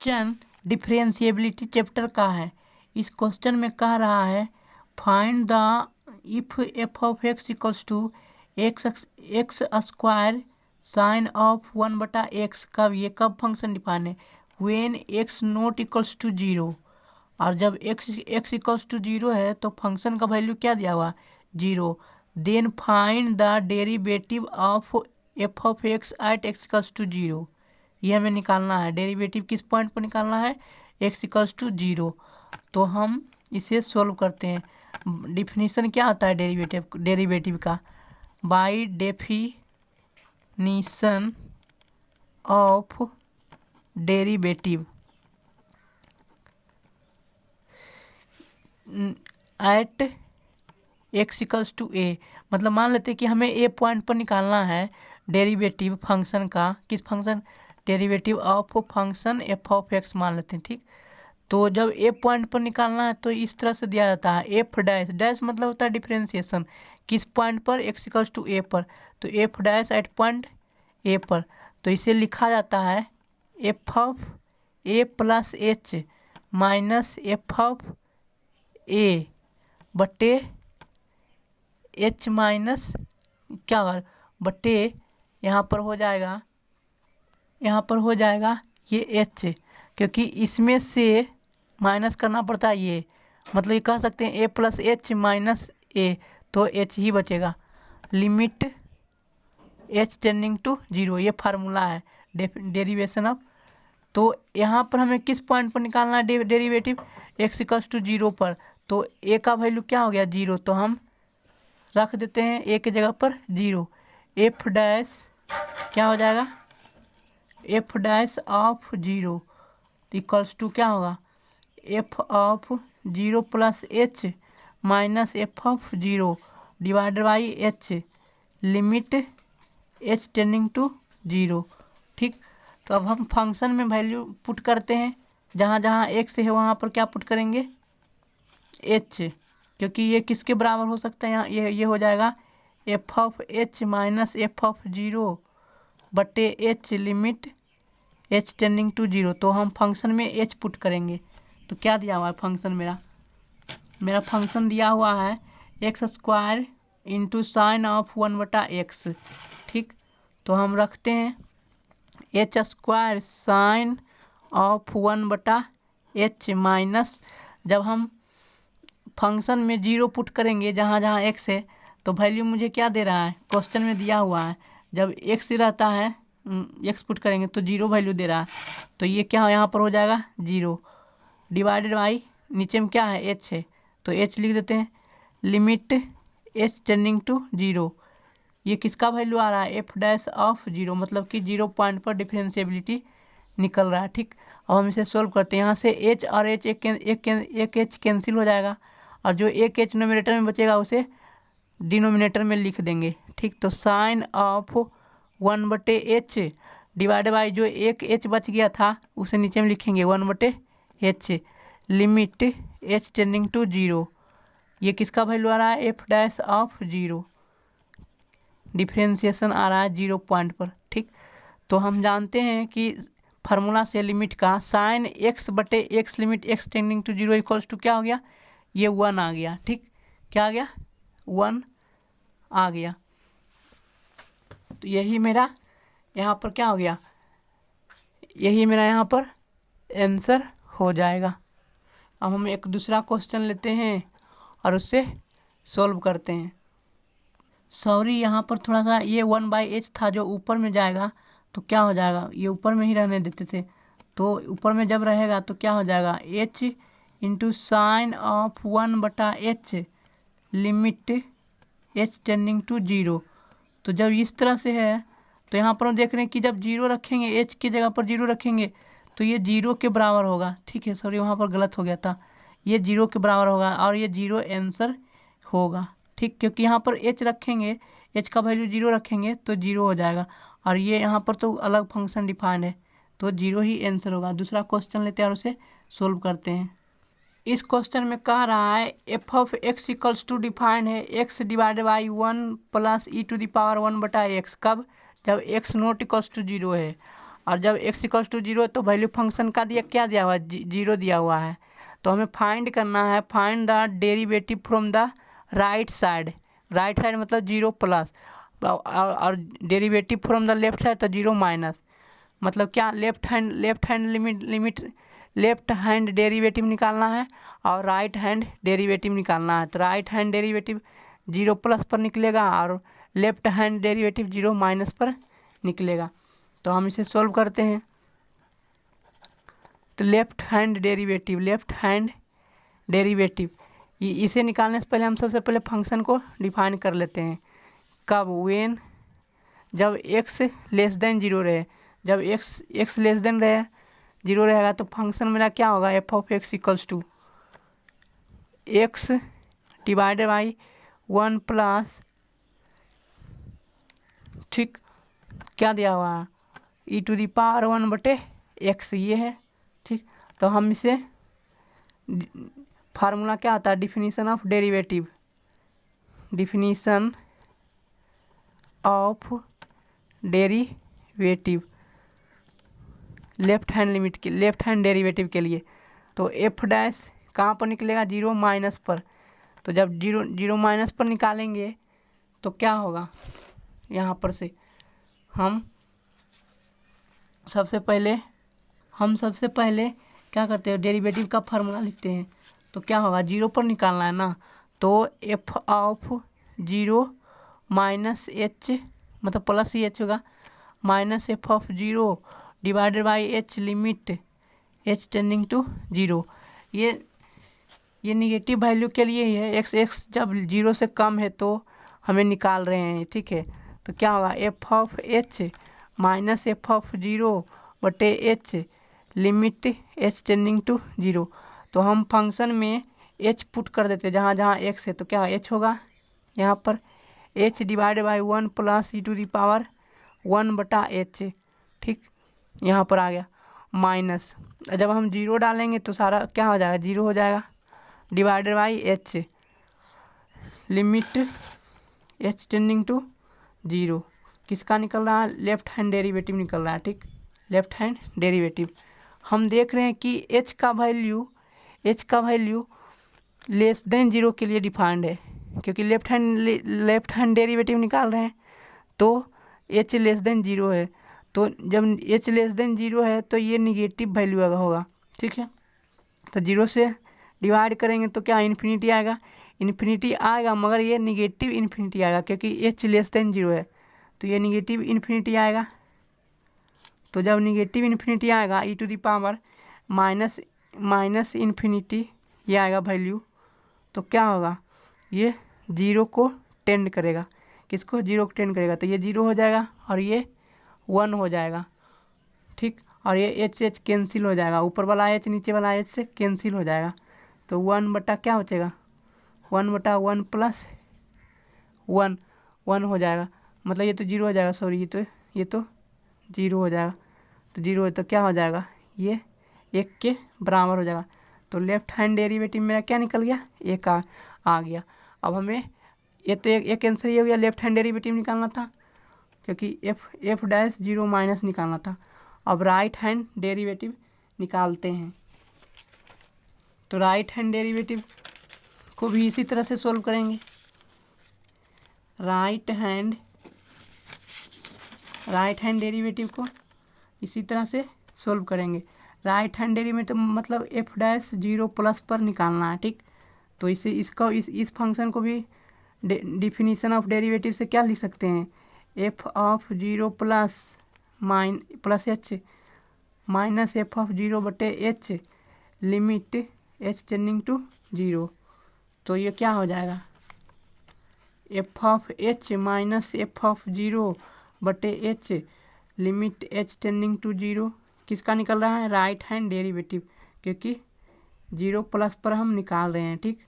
Question differentiability chapter का है। इस क्वेश्चन में कह रहा है find the if f of x equals to x square sine of 1/x। कब ये कब फंक्शन डिफाइन है? When x not equals to 0। और जब x इक्वल्स टू 0 है तो फंक्शन का वैल्यू क्या दिया हुआ? 0। Then find the derivative of f of x at x equals to 0। ये हमें निकालना है। डेरिवेटिव किस पॉइंट पर निकालना है? x equals to 0। तो हम इसे सोल्व करते हैं। डिफिनीशन क्या आता है डेरिवेटिव का? By definition of derivative at x equals to a. मतलब मान लेते हैं कि हमें ए पॉइंट पर निकालना है डेरिवेटिव फंक्शन का। किस function? Derivative of function f of x मान लेते हैं, ठीक। तो जब ए पॉइंट पर निकालना है तो इस तरह से दिया जाता है एफ डैश। डैश मतलब होता है डिफरेंशिएशन। किस पॉइंट पर? एक्स इक्वल्स टू ए पर। तो f dash at point a पर। तो इसे लिखा जाता है f of a plus h minus f of a बटे एच माइनस क्या होगा? बटे यहाँ पर हो जाएगा ये एच, क्योंकि इसमें से माइनस करना पड़ता है ये। मतलब ये कह सकते हैं ए प्लस एच माइनस ए, तो एच ही बचेगा। लिमिट एच टेंडिंग टू 0, ये फार्मूला है डेरिवेशन ऑफ। तो यहाँ पर हमें किस पॉइंट पर निकालना है डेरिवेटिव? एक्स इक्वल्स टू 0 पर। तो ए का वैल्यू क्या हो गया? 0। तो हम रख देते हैं ए की जगह पर 0। एफ डैश क्या हो जाएगा? F dash of 0 equals to क्या होगा? F of 0 plus h minus f of 0 divided by h limit h tending to 0, ठीक। तो अब हम फंक्शन में वैल्यू पुट करते हैं। जहाँ जहाँ एक्स है वहाँ पर क्या पुट करेंगे? एच, क्योंकि ये किसके बराबर हो सकता है? यहाँ ये हो जाएगा f of h minus f of 0 बटे h limit h tending to 0। तो हम फंक्शन में एच पुट करेंगे। तो क्या दिया हुआ है फंक्शन? मेरा फंक्शन दिया हुआ है x square into sine of 1/x, ठीक। तो हम रखते हैं H square sine of 1/h minus, जब हम फंक्शन में 0 पुट करेंगे जहाँ जहाँ x है, तो वैल्यू मुझे क्या दे रहा है? क्वेश्चन में दिया हुआ है जब x रहता है x पुट करेंगे तो 0 वैल्यू दे रहा है। तो ये क्या यहाँ पर हो जाएगा? 0 डिवाइडेड बाई नीचे में क्या है? h है, तो h लिख देते हैं। लिमिट h टेंडिंग टू 0, ये किसका वैल्यू आ रहा है? एफ डैश ऑफ 0, मतलब कि 0 पॉइंट पर डिफरेंशिएबिलिटी निकल रहा है, ठीक। अब हम इसे सोल्व करते हैं। यहाँ से h और h एक h कैंसिल हो जाएगा, और जो एक h नोमिनेटर में बचेगा उसे डिनोमिनेटर में लिख देंगे, ठीक। तो sign of 1/h divide by जो एक h बच गया था उसे नीचे में लिखेंगे 1/h limit h tending to 0। ये किसका वैल्यू आ रहा है? एफ डैश ऑफ 0, डिफरेंशिएशन आ रहा है 0 पॉइंट पर, ठीक। तो हम जानते हैं कि फार्मूला से लिमिट का साइन x बटे x limit x tending to 0 equals to क्या हो गया? ये 1 आ गया, ठीक। क्या आ गया? 1 आ गया। तो यही मेरा यहाँ पर क्या हो गया? यही मेरा यहाँ पर आंसर हो जाएगा। अब हम एक दूसरा क्वेश्चन लेते हैं और उससे सॉल्व करते हैं। सॉरी, यहाँ पर थोड़ा सा ये 1/h था जो ऊपर में जाएगा तो क्या हो जाएगा? ये ऊपर में ही रहने देते थे, तो ऊपर में जब रहेगा तो क्या हो जाएगा? h into sine of 1/h limit h tending to 0। तो जब इस तरह से है तो यहाँ पर हम देख रहे हैं कि जब 0 रखेंगे, h की जगह पर 0 रखेंगे तो ये 0 के बराबर होगा, ठीक है। सॉरी, वहाँ पर गलत हो गया था। ये 0 के बराबर होगा और ये 0 आंसर होगा, ठीक। क्योंकि यहाँ पर h रखेंगे, h का वैल्यू 0 रखेंगे तो 0 हो जाएगा, और ये यहाँ पर तो अलग फंक्शन डिफाइंड है तो 0 ही आंसर होगा। दूसरा क्वेश्चन लेते हैं और उसे सोल्व करते हैं। इस क्वेश्चन में कह रहा है f of x equals to defined है x divided by 1 plus e to the power 1/x। कब? जब x नॉट इक्वल्स टू 0 है। और जब x इक्वल्स टू 0 तो वैल्यू फंक्शन का क्या दिया हुआ है, 0 दिया हुआ है। तो हमें फाइंड करना है, find the derivative from the right side. Right side मतलब 0 प्लस, और derivative from the left side तो 0 माइनस। मतलब क्या, left hand limit left hand derivative निकालना है और राइट हैंड डेरिवेटिव निकालना है। तो राइट हैंड डेरिवेटिव 0 प्लस पर निकलेगा और लेफ्ट हैंड डेरिवेटिव 0 माइनस पर निकलेगा। तो हम इसे सॉल्व करते हैं। तो लेफ्ट हैंड डेरिवेटिव इसे निकालने से पहले हम सबसे पहले फंक्शन को डिफाइन कर लेते हैं। कब, व्हेन, जब x लेस देन 0 रहे। जब x लेस देन रहे 0 रहेगा तो फंक्शन मेरा क्या होगा, f of x equals to x divided by 1 plus, ठीक, क्या दिया हुआ है, ई टू दी पावर 1/x ये है। ठीक, तो हम इसे फार्मूला क्या आता है, definition of derivative, definition of derivative left hand derivative के लिए। तो एफ डैश कहाँ पर निकलेगा, 0 माइनस पर। तो जब 0 माइनस पर निकालेंगे तो क्या होगा, यहाँ पर से हम सबसे पहले क्या करते हैं, डेरिवेटिव का फार्मूला लिखते हैं। तो क्या होगा, 0 पर निकालना है ना, तो एफ ऑफ 0 माइनस एच मतलब प्लस ही एच होगा, minus f of 0 divided by h limit h tending to 0। ये निगेटिव वैल्यू के लिए ही है, एक्स जब 0 से कम है तो हमें निकाल रहे हैं। ठीक है, तो क्या होगा, f of h minus f of 0/एच लिमिट एच टेंडिंग टू 0। तो हम फंक्शन में एच पुट कर देते हैं जहाँ जहाँ एक्स है। तो क्या एच होगा यहाँ पर, h divide by 1 plus e to the power 1/h। ठीक, यहाँ पर आ गया माइनस, जब हम 0 डालेंगे तो सारा क्या हो जाएगा, 0 हो जाएगा, divided by h limit h tending to 0। किसका निकल रहा है, लेफ्ट हैंड डेरिवेटिव निकल रहा है। ठीक, लेफ्ट हैंड डेरिवेटिव हम देख रहे हैं कि h का वैल्यू लेस देन 0 के लिए डिफाइंड है, क्योंकि लेफ्ट हैंड डेरिवेटिव निकाल रहे हैं तो h लेस देन 0 है। तो जब h लेस देन 0 है तो ये निगेटिव वैल्यू होगा। ठीक है, तो 0 से डिवाइड करेंगे तो क्या इन्फिनिटी आएगा, मगर ये निगेटिव इन्फिनिटी आएगा क्योंकि h लेस देन 0 है, तो ये निगेटिव इन्फिनिटी आएगा। तो जब निगेटिव इन्फिनिटी आएगा e to the power minus infinity ये आएगा वैल्यू, तो क्या होगा, ये 0 को टेंड करेगा। किसको, 0 को टेंड करेगा, तो ये 0 हो जाएगा और ये 1 हो जाएगा। ठीक, और ये h कैंसिल हो जाएगा, ऊपर वाला h नीचे वाला h से कैंसिल हो जाएगा। तो 1 क्या बचेगा, 1/1 प्लस 1 हो जाएगा, मतलब ये तो 0 हो जाएगा, सॉरी ये तो 0 हो जाएगा। तो 0 है तो क्या हो जाएगा, ये 1 के बराबर हो जाएगा। तो लेफ्ट हैंड डेरिवेटिव मेरा क्या निकल गया, 1 आ गया। अब हमें ये तो एक आंसर ये हो गया, लेफ्ट हैंड डेरिवेटिव निकालना था क्योंकि एफ डैश 0 माइनस निकालना था। अब राइट हैंड डेरिवेटिव निकालते हैं। तो राइट हैंड डेरिवेटिव को भी इसी तरह से सोल्व करेंगे। राइट हैंड डेरिवेटिव को इसी तरह से सोल्व करेंगे। राइट हैंड डेरिवेटिव मतलब एफ डैश 0 प्लस पर निकालना है। ठीक, तो इस फंक्शन को भी डिफिनीशन ऑफ डेरिवेटिव से क्या लिख सकते हैं, f of 0 plus h minus f of 0/h limit h tending to 0। तो ये क्या हो जाएगा, f of h minus f of 0/h limit h tending to 0। किसका निकल रहा है, राइट हैंड डेरिवेटिव, क्योंकि 0 प्लस पर हम निकाल रहे हैं। ठीक,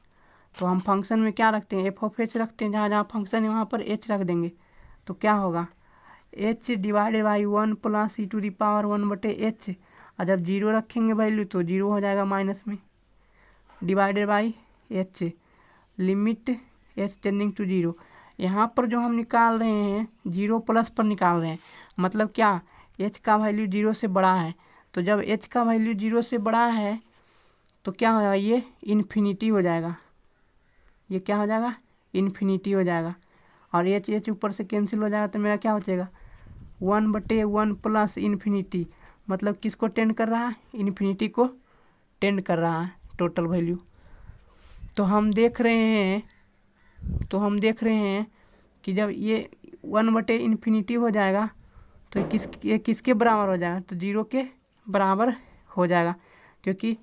तो हम फंक्शन में क्या रखते हैं, एफ ऑफ एच रखते हैं, जहाँ जहाँ फंक्शन है वहाँ पर h रख देंगे। तो क्या होगा, h divided by 1 plus e to the power 1/h, और जब 0 रखेंगे वैल्यू तो 0 हो जाएगा माइनस में, divided by h limit h tending to 0। यहाँ पर जो हम निकाल रहे हैं 0 प्लस पर निकाल रहे हैं, मतलब क्या, एच का वैल्यू 0 से बड़ा है। तो जब एच का वैल्यू 0 से बड़ा है तो क्या हो जाएगा, ये इन्फिनिटी हो जाएगा, ये क्या हो जाएगा, इन्फिनिटी हो जाएगा। और एच एच ऊपर से कैंसिल हो जाएगा तो मेरा क्या बचेगा, 1/1 प्लस इन्फिनिटी, मतलब किसको टेंड कर रहा है, इन्फिनिटी को टेंड कर रहा है टोटल वैल्यू। तो हम देख रहे हैं कि जब ये 1/इन्फिनिटी हो जाएगा तो ये किसके बराबर हो जाएगा, तो 0 के बराबर हो जाएगा, क्योंकि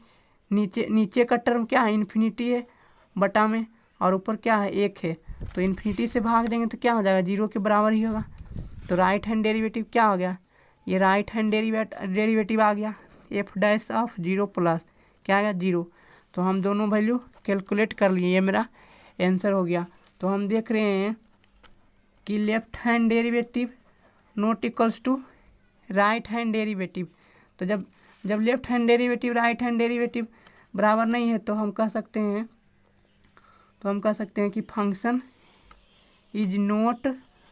नीचे का टर्म क्या है, इन्फिनिटी है बटा में, और ऊपर क्या है, 1 है। तो इन्फिनिटी से भाग देंगे तो क्या हो जाएगा, 0 के बराबर ही होगा। तो राइट हैंड डेरिवेटिव क्या हो गया, ये राइट हैंड डेरिवेटिव आ गया f'(0) प्लस क्या आ गया, 0। तो हम दोनों वैल्यू कैलकुलेट कर लिए, ये मेरा आंसर हो गया। तो हम देख रहे हैं कि left hand derivative not equals to right hand derivative. तो जब left hand derivative right hand derivative बराबर नहीं है तो हम कह सकते हैं कि function is not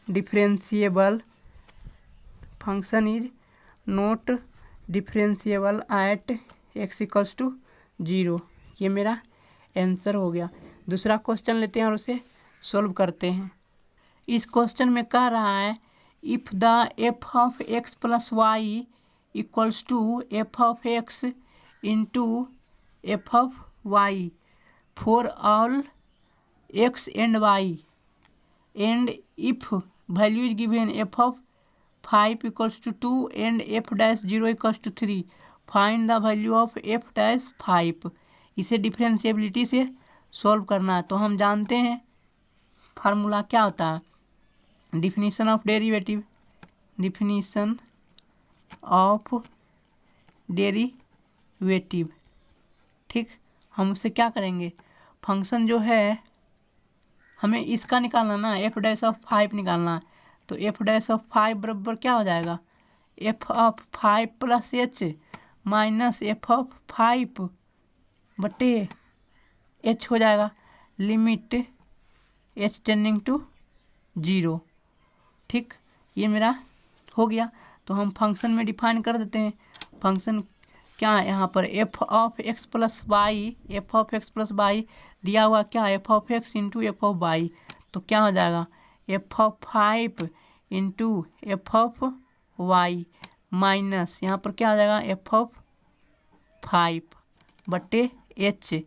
differentiable, function is not differentiable at x equals to 0। ये मेरा आंसर हो गया। दूसरा क्वेश्चन लेते हैं और उसे सॉल्व करते हैं। इस क्वेश्चन में कह रहा है if the f of x plus y equals to f of x into f of y for all x and y, and if value is given f of 5 equals to 2 and f'0 equals to 3, find the value of f'5। इसे differentiability से solve करना है। तो हम जानते हैं formula क्या होता है, डिफिनीशन ऑफ डेरिवेटिव, ठीक। हम उससे क्या करेंगे, फंक्शन जो है हमें इसका निकालना ना, f'(5) निकालना है। तो f'(5) बराबर क्या हो जाएगा, f(5) plus h minus f(5) बटे h हो जाएगा, लिमिट h टेंडिंग टू 0। ठीक, ये मेरा हो गया। तो हम फंक्शन में डिफाइन कर देते हैं। फंक्शन क्या है यहाँ पर, f of x plus y दिया हुआ क्या है, f of x into f of y. तो क्या हो जाएगा, f(5) into f of y minus यहाँ पर क्या हो जाएगा, f(5) बटे h,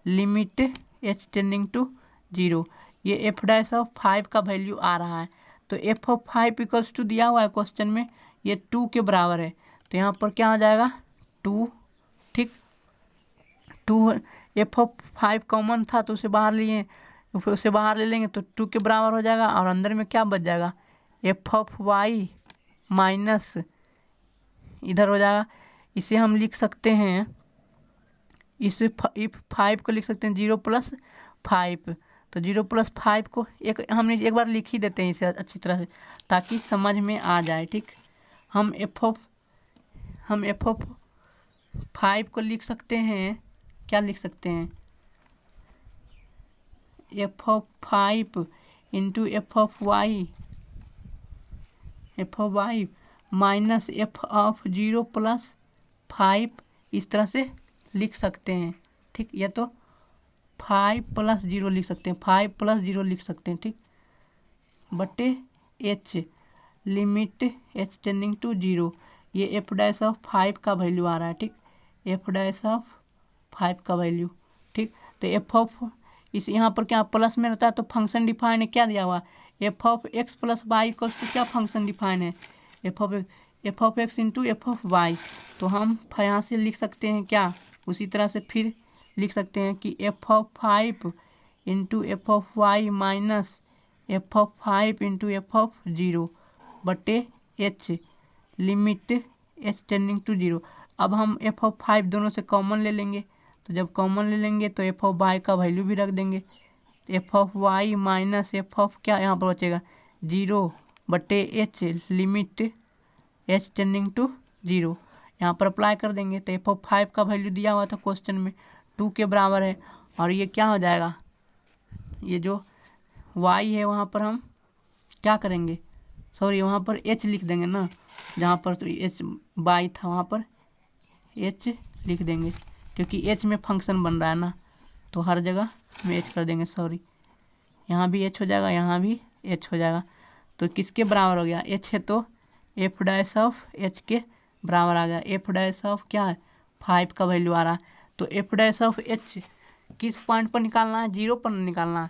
limit h tending to 0। ये f'(5) का वैल्यू आ रहा है। तो f(5) इक्वल्स टू दिया हुआ है क्वेश्चन में, ये 2 के बराबर है। तो यहाँ पर क्या हो जाएगा, 2। ठीक, 2 f(5) कॉमन था तो उसे बाहर ले लेंगे तो 2 के बराबर हो जाएगा, और अंदर में क्या बच जाएगा, f(y) माइनस इधर हो जाएगा। इसे हम लिख सकते हैं, इस 5 को लिख सकते हैं 0 + 5। तो 0 + 5 को हमने एक बार लिख ही देते हैं इसे अच्छी तरह से, ताकि समझ में आ जाए। ठीक, हम f(5) को लिख सकते हैं, क्या लिख सकते हैं, f(5) into f of y minus f(0 + 5), इस तरह से लिख सकते हैं। ठीक, या तो 5 + 0 लिख सकते हैं, 5 + 0 लिख सकते हैं। ठीक, बटे h, limit h tending to 0। ये f'(5) का वैल्यू आ रहा है। ठीक, f'(5) का वैल्यू। ठीक, तो इस यहाँ पर क्या प्लस में रहता है तो फंक्शन डिफाइन है, क्या दिया हुआ, f of x plus y equals to क्या फंक्शन डिफाइन है, f of x into f of y. तो हम यहाँ से लिख सकते हैं क्या, उसी तरह से फिर लिख सकते हैं कि f(5) into f of y minus f(5) into f of 0 बटे h, limit h tending to 0। अब हम f(5) दोनों से कॉमन ले लेंगे, तो जब कॉमन ले लेंगे तो एफ ऑफ वाई का वैल्यू भी रख देंगे, f of y minus f of क्या यहाँ पर बचेगा 0 बटे h, limit h tending to 0। यहाँ पर अप्लाई कर देंगे तो f(5) का वैल्यू दिया हुआ था क्वेश्चन में 2 के बराबर है, और ये क्या हो जाएगा, ये जो y है वहाँ पर हम क्या करेंगे, सॉरी वहाँ पर एच लिख देंगे ना, जहाँ पर तो एच बाई था वहाँ पर एच लिख देंगे, क्योंकि एच में फंक्शन बन रहा है ना, तो हर जगह में एच कर देंगे। सॉरी, यहाँ भी एच हो जाएगा, यहाँ भी एच हो जाएगा। तो किसके बराबर हो गया, एच है तो एफ डैश ऑफ एच के बराबर आ गया। एफ डैश ऑफ क्या है, 5 का वैल्यू आ रहा है। तो एफ डैश ऑफ एच किस पॉइंट पर निकालना है, 0 पर निकालना है।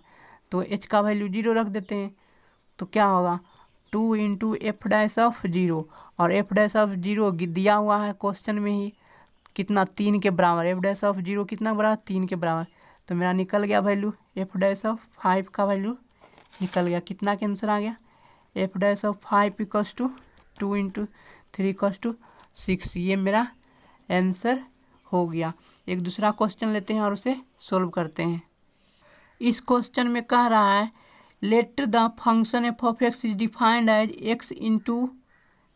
तो एच का वैल्यू 0 रख देते हैं। तो क्या होगा, 2 इंटू एफ डैश ऑफ 0, और एफ डैश ऑफ 0 दिया हुआ है क्वेश्चन में ही कितना, 3 के बराबर। एफ डैश ऑफ 0 कितना बराबर, 3 के बराबर। तो मेरा निकल गया वैल्यू, एफ डैश ऑफ 5 का वैल्यू निकल गया। कितना के आंसर आ गया, f dash of 5 equals to 2 into 3 equals to 6। ये मेरा आंसर हो गया। एक दूसरा क्वेश्चन लेते हैं और उसे सोल्व करते हैं। इस क्वेश्चन में कह रहा है let the function f of x is defined as x into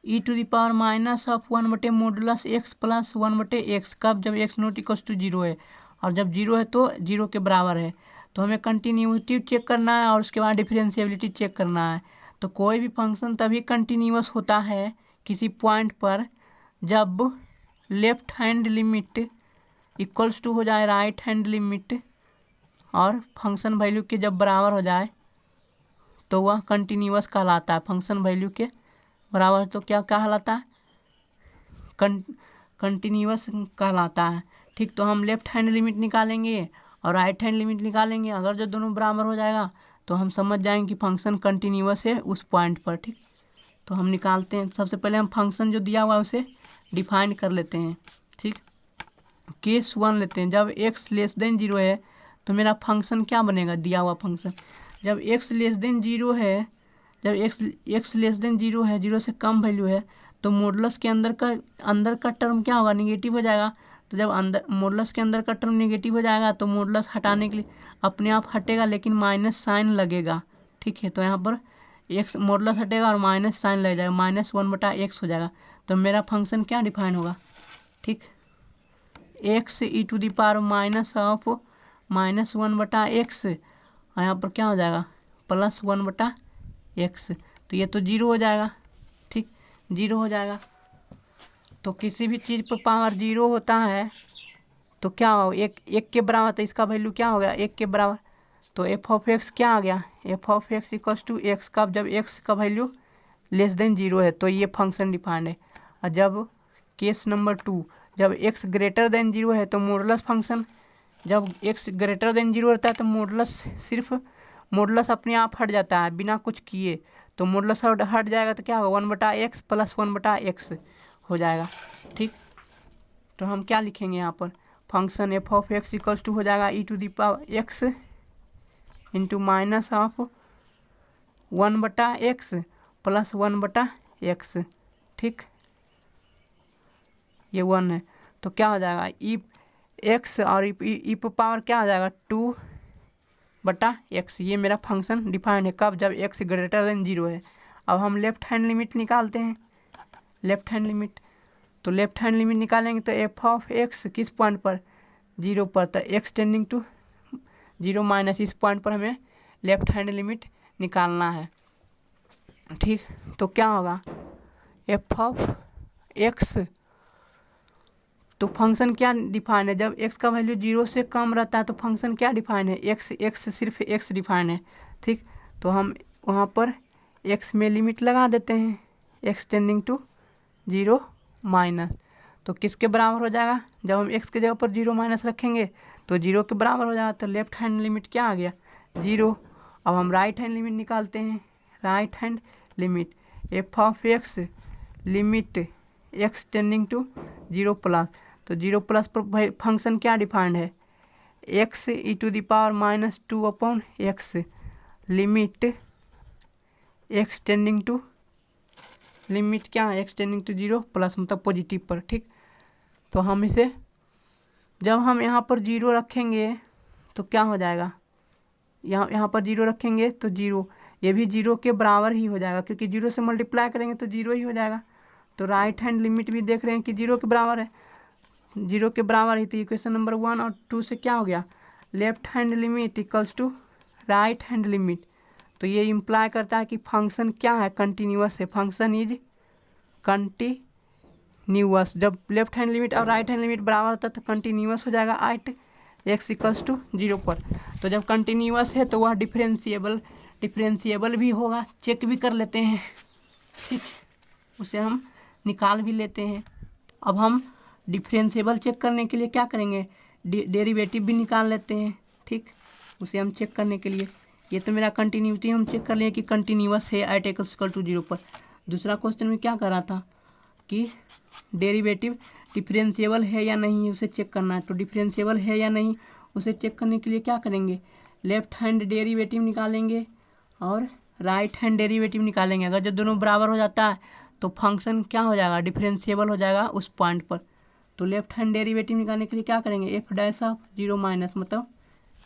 e to the power minus of 1 modulus x plus 1/x। कब, जब एक्स नॉट इक्वल्स टू 0 है, और जब 0 है तो 0 के बराबर है। तो हमें कंटिन्यूटी चेक करना है और उसके बाद डिफरेंशिएबिलिटी चेक करना है। तो कोई भी फंक्शन तभी कंटिन्यूअस होता है किसी पॉइंट पर जब left hand limit equals to हो जाए राइट हैंड लिमिट, और फंक्शन वैल्यू के जब बराबर हो जाए तो वह कंटिन्यूअस कहलाता है। फंक्शन वैल्यू के बराबर तो क्या कहलाता है, कंटिन्यूअस कहलाता है। ठीक, तो हम लेफ्ट हैंड लिमिट निकालेंगे और राइट हैंड लिमिट निकालेंगे। अगर जो दोनों बराबर हो जाएगा तो हम समझ जाएंगे कि फंक्शन कंटिन्यूअस है उस पॉइंट पर। ठीक, तो हम निकालते हैं। सबसे पहले हम फंक्शन जो दिया हुआ है उसे डिफाइन कर लेते हैं। ठीक, केस 1 लेते हैं। जब x लेस देन 0 है तो मेरा फंक्शन क्या बनेगा, दिया हुआ फंक्शन जब x लेस देन 0 है, जब x लेस देन 0 है, 0 से कम वैल्यू है, तो मॉडुलस के अंदर का टर्म क्या होगा, निगेटिव हो जाएगा। तो जब अंदर मॉडुलस के अंदर का टर्म निगेटिव हो जाएगा तो मॉडुलस हटाने के लिए अपने आप हटेगा, लेकिन माइनस साइन लगेगा। ठीक है, तो यहाँ पर एक्स मॉडुलस हटेगा और माइनस साइन लग जाएगा, -1/x हो जाएगा। तो मेरा फंक्शन क्या डिफाइन होगा, ठीक, x e to the power minus of -1/x, और यहाँ पर क्या हो जाएगा +1/x। तो ये तो 0 हो जाएगा। ठीक, 0 हो जाएगा। तो किसी भी चीज़ पर पावर 0 होता है तो क्या हो, एक के बराबर, तो इसका वैल्यू क्या हो गया, 1 के बराबर। तो एफ ऑफ एक्स क्या आ गया, f of x equals to x का, जब एक्स का वैल्यू लेस देन 0 है तो ये फंक्शन डिफाइंड है। और जब केस नंबर 2, जब एक्स ग्रेटर देन 0 है तो मॉडुलस फंक्शन, जब एक्स ग्रेटर देन 0 रहता है तो मॉडुलस सिर्फ मॉडुलस अपने आप हट जाता है बिना कुछ किए। तो मॉडुलस हट जाएगा तो क्या होगा, 1/x + 1/x हो जाएगा। ठीक, तो हम क्या लिखेंगे यहाँ पर, function f of x equals to हो जाएगा e to the power x into minus of 1/x + 1/x। ठीक, ये 1 है तो क्या हो जाएगा, ई एक्स और ई पर पावर क्या हो जाएगा 2/x। ये मेरा फंक्शन डिफाइंड है कब, जब x ग्रेटर देन 0 है। अब हम लेफ्ट हैंड लिमिट निकालते हैं, लेफ्ट हैंड लिमिट। तो लेफ्ट हैंड लिमिट निकालेंगे तो एफ ऑफ एक्स किस पॉइंट पर, 0 पर, तो x टेंडिंग टू 0 माइनस, इस पॉइंट पर हमें लेफ्ट हैंड लिमिट निकालना है। ठीक, तो क्या होगा, एफ ऑफ एक्स, तो फंक्शन क्या डिफाइन है, जब x का वैल्यू 0 से कम रहता है तो फंक्शन क्या डिफाइन है, x सिर्फ x डिफाइन है। ठीक, तो हम वहाँ पर x में लिमिट लगा देते हैं, x टेंडिंग टू 0 माइनस। तो किसके बराबर हो जाएगा, जब हम x के जगह पर 0 माइनस रखेंगे तो 0 के बराबर हो जाएगा। तो लेफ्ट हैंड लिमिट क्या आ गया, 0। अब हम राइट हैंड लिमिट निकालते हैं, right hand limit f of x limit x tending to 0 plus, तो 0 प्लस पर फंक्शन क्या डिफाइंड है, x e to the power -2/x limit x tending to, limit क्या है, x टेंडिंग टू 0 प्लस मतलब positive पर। ठीक, तो हम इसे जब हम यहाँ पर 0 रखेंगे तो क्या हो जाएगा, यहाँ पर 0 रखेंगे तो 0, ये भी 0 के बराबर ही हो जाएगा, क्योंकि 0 से मल्टीप्लाई करेंगे तो 0 ही हो जाएगा। तो राइट हैंड लिमिट भी देख रहे हैं कि 0 के बराबर है, 0 के बराबर ही। तो इक्वेशन नंबर 1 और 2 से क्या हो गया, left hand limit equals to right hand limit. तो ये इम्प्लाई करता है कि फंक्शन क्या है, कंटिन्यूअस है। Function is continuous. जब लेफ्ट हैंड लिमिट और राइट हैंड लिमिट बराबर होता है तो कंटिन्यूअस हो जाएगा एट x इक्वल्स टू 0 पर। तो जब कंटिन्यूअस है तो वह डिफरेंशिएबल भी होगा। चेक भी कर लेते हैं, ठीक, उसे हम निकाल भी लेते हैं। अब हम डिफरेंशिएबल चेक करने के लिए क्या करेंगे, डेरिवेटिव भी निकाल लेते हैं, ठीक, उसे हम चेक करने के लिए। ये तो मेरा कंटिन्यूटी हम चेक कर लिए कि कंटिन्यूअस है एट x इक्वल टू 0 पर। दूसरा क्वेश्चन में क्या कर रहा था कि डेरिवेटिव डिफरेंशिएबल है या नहीं उसे चेक करना है। तो डिफरेंशिएबल है या नहीं उसे चेक करने के लिए क्या करेंगे, लेफ्ट हैंड डेरिवेटिव निकालेंगे और राइट हैंड डेरिवेटिव निकालेंगे। अगर जब दोनों बराबर हो जाता है तो फंक्शन क्या हो जाएगा, डिफरेंशिएबल हो जाएगा उस पॉइंट पर। तो लेफ्ट हैंड डेरिवेटिव निकालने के लिए क्या करेंगे, एफ डैश ऑफ 0 माइनस, मतलब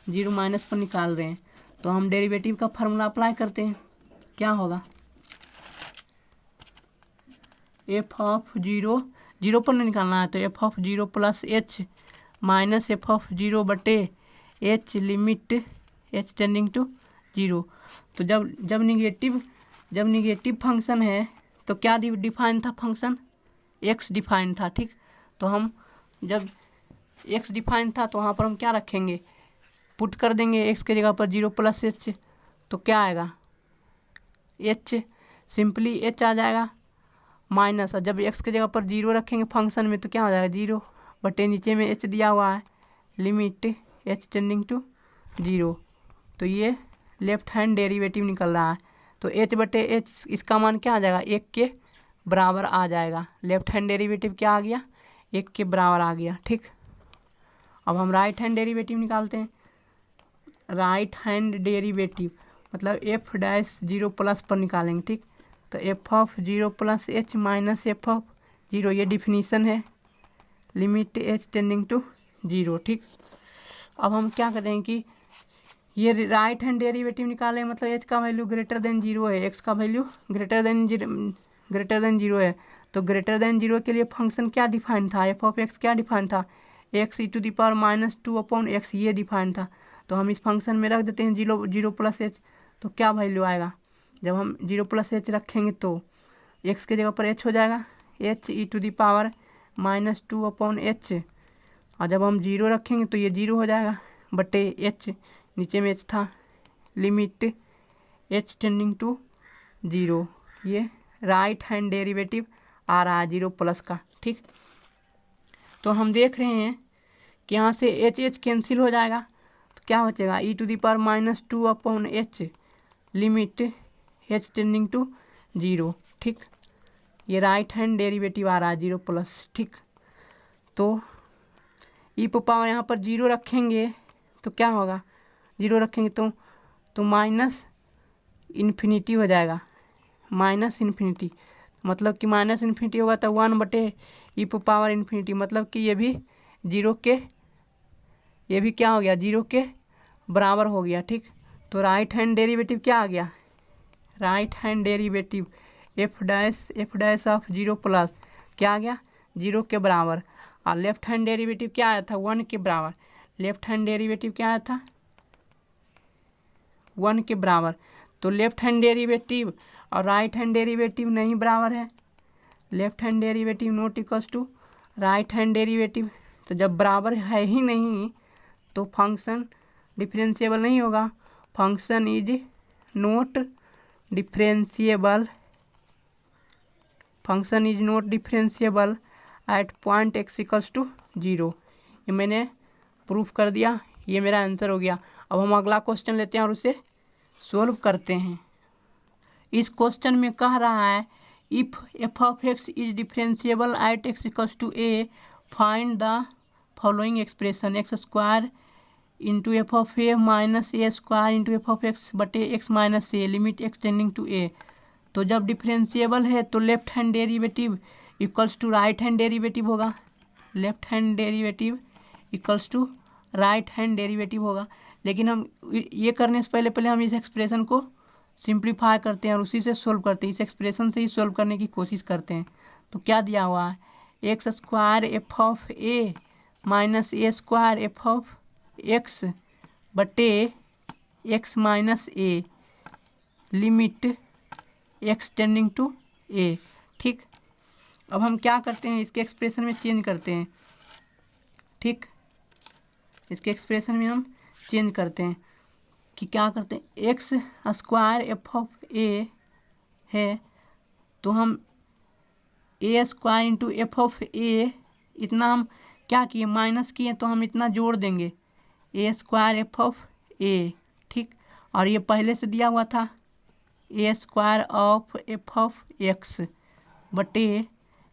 0 माइनस पर निकाल रहे हैं तो हम डेरिवेटिव का फार्मूला अप्लाई करते हैं। क्या होगा, एफ ऑफ 0 पर नहीं निकालना है तो f of 0 plus h minus f of 0 बटे h limit h tending to 0। तो जब निगेटिव फंक्शन है तो क्या डिफाइन था, फंक्शन एक्स डिफाइन था, ठीक। तो हम जब एक्स डिफाइन था तो वहाँ पर हम क्या रखेंगे, पुट कर देंगे एक्स के जगह पर 0 प्लस एच, तो क्या आएगा, एच, सिंपली एच आ जाएगा माइनस। और जब एक्स की जगह पर 0 रखेंगे फंक्शन में तो क्या हो जाएगा, 0 बटे नीचे में एच दिया हुआ है लिमिट एच टेंडिंग टू 0। तो ये लेफ्ट हैंड डेरिवेटिव निकल रहा है। तो एच बटे एच इसका मान क्या आ जाएगा, 1 के बराबर आ जाएगा। लेफ्ट हैंड डेरिवेटिव क्या आ गया, 1 के बराबर आ गया, ठीक। अब हम राइट हैंड डेरिवेटिव निकालते हैं। राइट हैंड डेरिवेटिव मतलब एफ डैश 0 प्लस पर निकालेंगे, ठीक। तो f of 0 plus h minus f of 0, ये डिफिनीशन है लिमिट एच टेंडिंग टू 0, ठीक। अब हम क्या करेंगे कि ये राइट हैंड डेरिवेटिव निकालें, मतलब एच का वैल्यू ग्रेटर देन 0 है, एक्स का वैल्यू ग्रेटर देन 0 है। तो ग्रेटर देन 0 के लिए फंक्शन क्या डिफाइन था, एफ ऑफ एक्स क्या डिफाइन था, x e to the power minus 2 upon x, ये डिफाइन था। तो हम इस फंक्शन में रख देते हैं 0 प्लस एच। तो क्या वैल्यू आएगा, जब हम 0 प्लस एच रखेंगे तो एक्स के जगह पर एच हो जाएगा, h e to the power minus 2 upon h. और जब हम 0 रखेंगे तो ये 0 हो जाएगा बटे एच, नीचे में एच था, लिमिट एच टेंडिंग टू 0। ये राइट हैंड डेरिवेटिव आ रहा है 0 प्लस का, ठीक। तो हम देख रहे हैं कि यहाँ से एच कैंसिल हो जाएगा तो क्या बचेगा, e to the power minus 2 upon h limit h tending to 0, ठीक। ये राइट हैंड डेरिवेटिव आ रहा है 0 प्लस, ठीक। तो ई पावर यहाँ पर 0 रखेंगे तो क्या होगा, 0 रखेंगे तो माइनस इन्फिनिटी हो जाएगा, माइनस इन्फिनिटी, मतलब कि माइनस इन्फिनिटी होगा तो 1 बटे ई पावर इन्फिनिटी, मतलब कि ये भी 0 के, ये भी क्या हो गया, 0 के बराबर हो गया, ठीक। तो राइट हैंड डेरिवेटिव क्या आ गया, right hand derivative F dash of 0 plus क्या आ गया, 0 के बराबर। और लेफ्ट हैंड डेरिवेटिव क्या आया था, 1 के बराबर। लेफ्ट हैंड डेरिवेटिव क्या आया था, 1 के बराबर। तो लेफ्ट हैंड डेरिवेटिव और राइट हैंड डेरिवेटिव नहीं बराबर है, left hand derivative not equals to right hand derivative. तो जब बराबर है ही नहीं तो फंक्शन डिफरेंशिएबल नहीं होगा, function is not differentiable, function is not differentiable at point x equals to 0। ये मैंने प्रूफ कर दिया, ये मेरा आंसर हो गया। अब हम अगला क्वेश्चन लेते हैं और उसे सोल्व करते हैं। इस क्वेश्चन में कह रहा है if f of x is differentiable at x equals to a, find the following expression, x square into f of a minus a square into f of x बटे x minus a limit x tending to a. तो जब differentiable है तो left hand derivative equals to right hand derivative होगा, left hand derivative equals to right hand derivative होगा। लेकिन हम ये करने से पहले हम इस एक्सप्रेशन को सिंप्लीफाई करते हैं और उसी से सोल्व करते हैं, इस एक्सप्रेशन से ही सोल्व करने की कोशिश करते हैं। तो क्या दिया हुआ है, x square f of a minus a square f of x बटे x minus a limit x tending to a. ठीक, अब हम क्या करते हैं, इसके एक्सप्रेशन में चेंज करते हैं। ठीक, इसके एक्सप्रेशन में हम चेंज करते हैं कि क्या करते हैं, एक्स स्क्वायर एफ ऑफ ए है, तो हम ए स्क्वायर इंटू एफ ऑफ ए, इतना हम क्या किए, माइनस किए, तो हम इतना जोड़ देंगे, a square f of a. ठीक, और ये पहले से दिया हुआ था a square of f of x बटे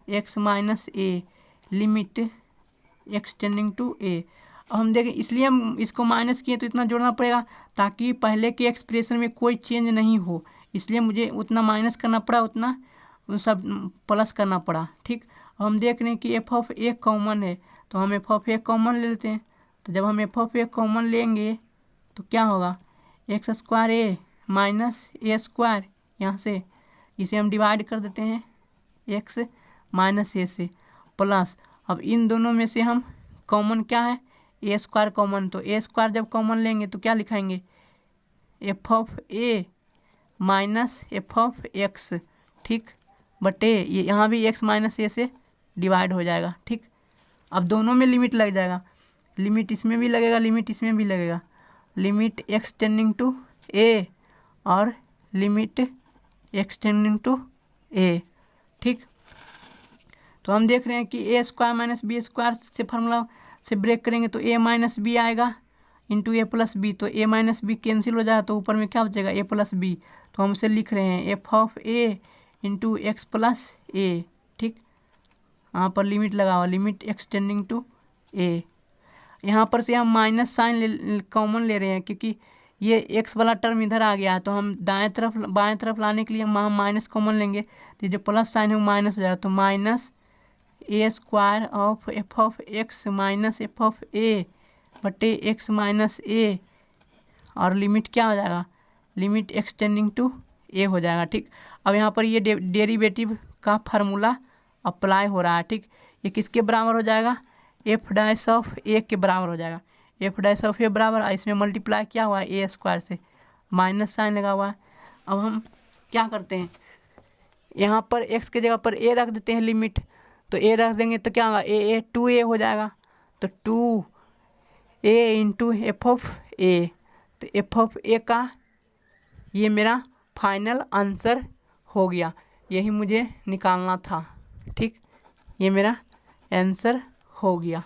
x minus a limit x tending to a. अब हम देखें, इसलिए हम इसको माइनस किए तो इतना जोड़ना पड़ेगा ताकि पहले के एक्सप्रेशन में कोई चेंज नहीं हो, इसलिए मुझे उतना माइनस करना पड़ा, उतना सब प्लस करना पड़ा। ठीक, अब हम देख रहे हैं कि एफ ऑफ ए कॉमन है, तो हम एफ ऑफ ए कॉमन ले लेते हैं। तो जब हम एफ ऑफ ए कॉमन लेंगे तो क्या होगा, x square A minus a square, यहाँ से इसे हम डिवाइड कर देते हैं एक्स माइनस ए से, प्लस अब इन दोनों में से हम कॉमन क्या है, ए स्क्वायर कॉमन, तो ए स्क्वायर जब कॉमन लेंगे तो क्या लिखाएंगे, f of a minus f of x. ठीक, बटे ये यहाँ भी एक्स माइनस ए से डिवाइड हो जाएगा। ठीक, अब दोनों में लिमिट लग जाएगा, लिमिट इसमें भी लगेगा, लिमिट इसमें भी लगेगा, लिमिट एक्स टेंडिंग टू ए और limit x tending to a. ठीक, तो हम देख रहे हैं कि ए स्क्वायर माइनस बी स्क्वायर से फार्मूला से ब्रेक करेंगे तो ए माइनस बी आएगा इंटू ए प्लस बी, तो ए माइनस बी कैंसिल हो जाएगा, तो ऊपर में क्या बचेगा, ए प्लस बी। तो हम इसे लिख रहे हैं f of a into x plus a. ठीक, यहाँ पर लिमिट लगा हुआ, limit x tending to a. यहाँ पर से हम माइनस साइन कॉमन ले रहे हैं क्योंकि ये एक्स वाला टर्म इधर आ गया है, तो हम दाएं तरफ बाएं तरफ लाने के लिए हम माइनस कॉमन लेंगे, तो जो प्लस साइन है वो माइनस हो जाएगा, तो minus a square of f of x minus f of a बटे एक्स माइनस ए, और लिमिट क्या हो जाएगा, limit x tending to a हो जाएगा। ठीक, अब यहाँ पर ये डेरिवेटिव का फार्मूला अप्लाई हो रहा है। ठीक, ये किसके बराबर हो जाएगा, एफ डैश ऑफ ए के बराबर हो जाएगा, एफ डैश ऑफ ए बराबर, इसमें मल्टीप्लाई क्या हुआ है ए स्क्वायर से, माइनस साइन लगा हुआ है। अब हम क्या करते हैं, यहाँ पर एक्स के जगह पर ए रख देते हैं लिमिट, तो ए रख देंगे तो क्या होगा, ए टू ए हो जाएगा, तो two a into f of a, तो एफ ऑफ ए का ये मेरा फाइनल आंसर हो गया, यही मुझे निकालना था। ठीक, ये मेरा आंसर हो गया।